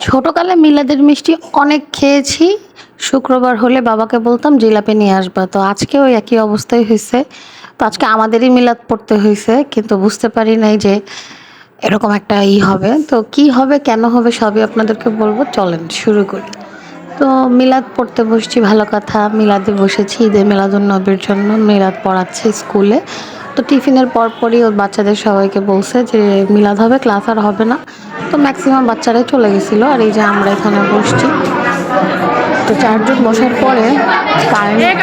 ছোটকালে মিলাদের মিষ্টি অনেক খেয়েছি। শুক্রবার হলে বাবাকে বলতাম জিলাপি নিয়ে আসবা। তো আজকেও একই অবস্থাই হইছে। তো আজকে আমাদেরই মিলাদ পড়তে হইছে। কিন্তু বুঝতে পারি নাই যে এরকম একটা হবে। তো কি হবে, কেন হবে সবই আপনাদেরকে বলবো। চলেন শুরু করি। তো মিলাদ পড়তে বসছি, ভালো কথা। মিলাদে বসেছি ঈদে মিলাদুন্নবীর জন্য। মিলাদ পড়াচ্ছে স্কুলে। তো টিফিনের পরপরই ওর বাচ্চাদের সবাইকে বলছে যে মিলাদ হবে, ক্লাস আর হবে না। তো ম্যাক্সিমাম বাচ্চারাই চলে গেছিলো। আর এই যে আমরা এখানে বসছি। তো চারজন বসার পরে কারেন্ট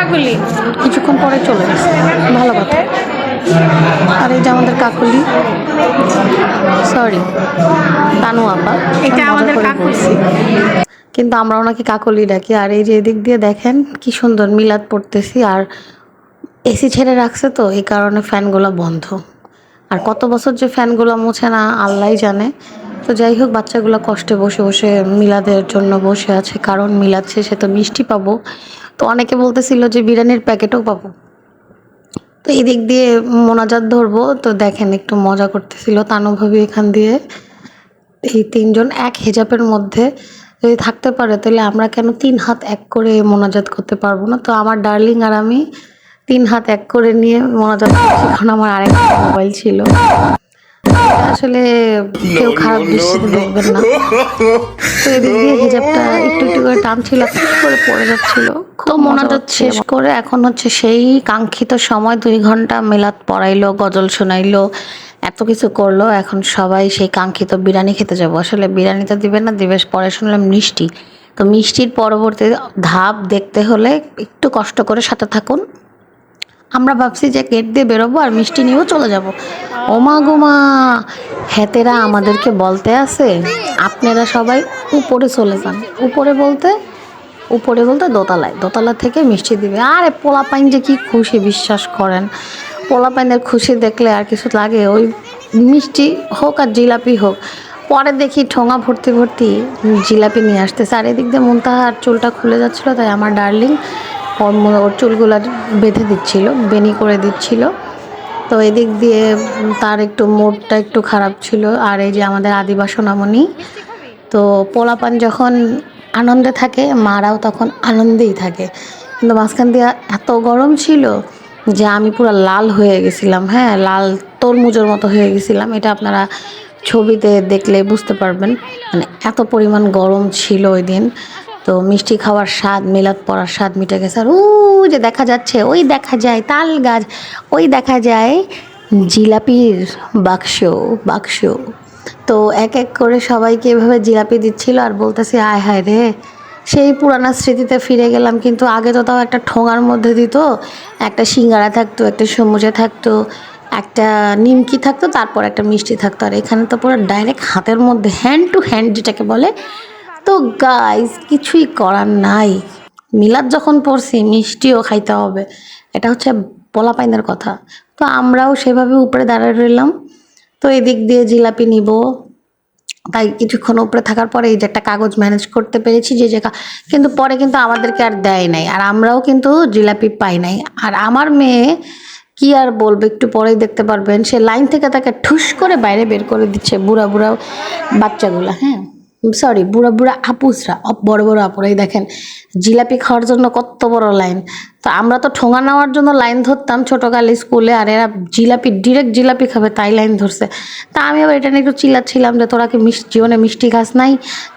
কিছুক্ষণ পরে চলে গেছে। ভালো কথা। আর এই যে আমাদের কাকুলি, সরি তানু আপা, এটা মজা আমাদের করে কাকুলি। বলছি, কিন্তু আমরা ওনাকে কাকলি ডাকি। আর এই যে এদিক দিয়ে দেখেন কি সুন্দর মিলাদ পড়তেছি। আর এসি ছেড়ে রাখছে, তো এই কারণে ফ্যানগুলো বন্ধ। আর কত বছর যে ফ্যানগুলো মুছে না আল্লাহই জানে। তো যাই হোক, বাচ্চাগুলো কষ্টে বসে বসে মিলাদের জন্য বসে আছে, কারণ মিলাদ শেষে তো মিষ্টি পাবো। তো অনেকে বলতেছিল যে বিরিয়ানির প্যাকেটও পাবো। তো এই দিক দিয়ে মোনাজাত ধরবো, তো দেখেন একটু মজা করতেছিল তানুভাবি এখান দিয়ে। এই তিনজন এক হিজাবের মধ্যে যদি থাকতে পারে, তাহলে আমরা কেন 3 হাত এক করে মোনাজাত করতে পারবো না? তো আমার ডার্লিং আর আমি 3 হাত এক করে নিয়ে মোনাজাত করছি, কারণ আমার আরেকটা মোবাইল ছিল। আসলে কেউ খারাপ দৃষ্টিতে দেখবেন না। তো এদিক দিয়ে হিজাবটা একটু একটু করে টানছিল, ফুস করে পড়ে যাচ্ছিল। তো মোনাজাত শেষ করে এখন হচ্ছে সেই কাঙ্ক্ষিত সময়, 2 ঘন্টা মিলাদ পড়াইলো, গজল শোনাইলো, এত কিছু করলো। এখন সবাই সেই কাঙ্ক্ষিত বিরিয়ানি খেতে যাবো। আসলে বিরিয়ানি তো দিবে না, দিবে পরে শুনলাম মিষ্টি। তো মিষ্টির পরবর্তী ধাপ দেখতে হলে একটু কষ্ট করে সাথে থাকুন। আমরা ভাবছি যে গেট দিয়ে বেরোবো আর মিষ্টি নিয়েও চলে যাব। ওমা গোমা, হেতেরা আমাদেরকে বলতে আছে আপনারা সবাই উপরে চলে যান। উপরে বলতে দোতলায়, দোতলা থেকে মিষ্টি দিবে। আরে পোলাপাইন যে কি খুশি বিশ্বাস করেন। পোলাপাইনের খুশি দেখলে আর কিছু লাগে? ওই মিষ্টি হোক আর জিলাপি হোক। পরে দেখি ঠোঙা ভর্তি ভর্তি জিলাপি নিয়ে আসতেছে। আর এদিক দিয়ে মুনতাহার চুলটা খুলে যাচ্ছিলো, তাই আমার ডার্লিং ওর চুলগুলো বেঁধে দিচ্ছিল, বেনি করে দিচ্ছিল। তো এদিক দিয়ে তার একটু মুডটা একটু খারাপ ছিল। আর এই যে আমাদের আদিবা সোনামণি, তো পোলাপান যখন আনন্দে থাকে মারাও তখন আনন্দেই থাকে। কিন্তু মাঝখান দিয়ে এত গরম ছিল যে আমি পুরো লাল হয়ে গেছিলাম। হ্যাঁ, লাল তরমুজের মতো হয়ে গেছিলাম। এটা আপনারা ছবিতে দেখলে বুঝতে পারবেন, মানে এত পরিমাণ গরম ছিল ওই দিন। তো মিষ্টি খাওয়ার স্বাদ, মিলাদ পড়ার স্বাদ মিটে গেছে। আর ওই যে দেখা যাচ্ছে, ওই দেখা যায় তাল গাছ, ওই দেখা যায় জিলাপির বাক্স বাক্স। তো এক এক করে সবাইকে এভাবে জিলাপি দিচ্ছিল আর বলতেছি আয় হায় রে, সেই পুরানা স্মৃতিতে ফিরে গেলাম। কিন্তু আগে তো তাও একটা ঠোঙার মধ্যে দিত, একটা সিঙ্গারা থাকতো, একটা সমুচা থাকতো, একটা নিমকি থাকতো, তারপর একটা মিষ্টি থাকতো। আর এখানে তো পুরো ডাইরেক্ট হাতের মধ্যে, হ্যান্ড টু হ্যান্ড যেটাকে বলে। তো গাইস কিছুই করার নাই, মিলাদ যখন পড়ছি মিষ্টিও খাইতে হবে, এটা হচ্ছে পোলাপাইনের কথা। তো আমরাও সেভাবে উপরে দাঁড়ায় রইলাম। তো এদিক দিয়ে জিলাপি নিব, তাই কিছুক্ষণ উপরে থাকার পরে এই যে একটা কাগজ ম্যানেজ করতে পেরেছি যে জায়গা। কিন্তু পরে কিন্তু আমাদেরকে আর দেয় নাই, আর আমরাও কিন্তু জিলাপি পাই নাই। আর আমার মেয়ে কি আর বলবো, একটু পরেই দেখতে পারবেন, সে লাইন থেকে তাকে ঠুস করে বাইরে বের করে দিচ্ছে। বুড়া বুড়া বাচ্চাগুলা, হ্যাঁ সরি, বুড়া বুড়া আপুসরা, বড় বড় আপুরাই দেখেন জিলাপি খাওয়ার জন্য কত বড় লাইন। তো আমরা তো ঠোঙা নেওয়ার জন্য লাইন ধরতাম ছোটোকালে স্কুলে, আর এরা জিলাপি ডিরেক্ট জিলাপি খাবে তাই লাইন ধরছে। তা আমি আবার এটা নিয়ে একটু চিল্লাচ্ছিলাম যে তোরা কি জীবনে মিষ্টি খাস নাই?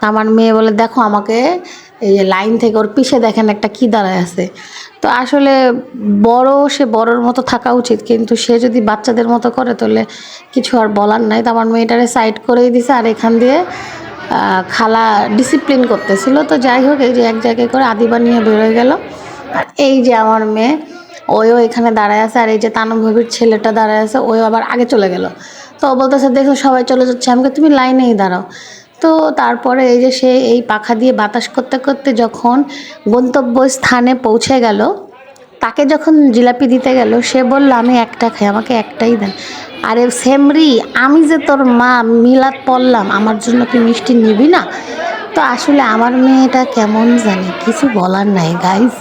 আমার মেয়ে বলে দেখো আমাকে, এই যে লাইন থেকে ওর পিছে দেখেন একটা কি দাঁড়ায় আছে। তো আসলে বড়, সে বড়র মতো থাকা উচিত, কিন্তু সে যদি বাচ্চাদের মতো করে তাহলে কিছু আর বলার নাই। তো আমার মেয়েটারে সাইড করেই দিছে, আর এখান দিয়ে খালা ডিসিপ্লিন করতেছিল। তো যাই হোক, এই যে এক জায়গায় করে আদিবা নিয়ে বেরোয় গেল। আর এই যে আমার মেয়ে, ওইও এখানে দাঁড়ায় আছে। আর এই যে তানুভবির ছেলেটা দাঁড়ায় আছে, ওই আবার আগে চলে গেল। তো ও বলতেছে দেখো সবাই চলে যাচ্ছে, আমাকে তুমি লাইনেই দাঁড়াও। তো তারপরে এই যে সে এই পাখা দিয়ে বাতাস করতে করতে যখন গন্তব্যস্থানে পৌঁছে গেল, তাকে যখন জিলাপি দিতে গেল, সে বলল আমি একটা খাই, আমাকে একটাই দেন। আরে সেমরি, আমি যে তোর মা, মিলাদ পড়লাম, আমার জন্য কি মিষ্টি নিবি না? তো আসলে আমার মেয়েটা কেমন জানি, কিছু বলার নাই গাইস।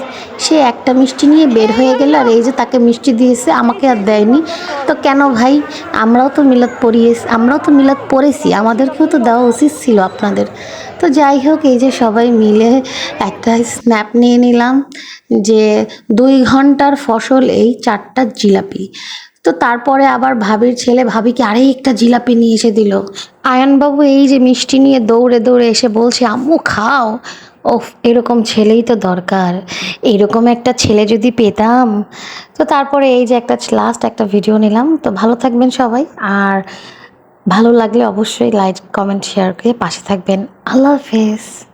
সে একটা মিষ্টি নিয়ে বের হয়ে গেল, আর এই যে তাকে মিষ্টি দিয়েছে, আমাকে আর দেয়নি। তো কেন ভাই, আমরাও তো মিলাদ পড়েছি, আমাদেরকেও তো দেওয়া উচিত ছিল আপনাদের। তো যাই হোক, এই যে সবাই মিলে একটা স্ন্যাপ নিয়ে নিলাম যে 2 ঘন্টার ফসল এই 4টা জিলাপি। তো তারপরে আবার ভাবির ছেলে ভাবিকে আরেক একটা জিলাপি নিয়ে এসে দিল। আয়ানবাবু এই যে মিষ্টি নিয়ে দৌড়ে দৌড়ে এসে বলছে, আম্মু খাও। ওফ, এরকম ছেলেই তো দরকার, এরকম একটা ছেলে যদি পেতাম। তো তারপরে এই যে লাস্ট একটা ভিডিও নিলাম। তো ভালো থাকবেন সবাই, আর ভালো লাগলে অবশ্যই লাইক কমেন্ট শেয়ার করে পাশে থাকবেন। আল্লাহ হাফেজ।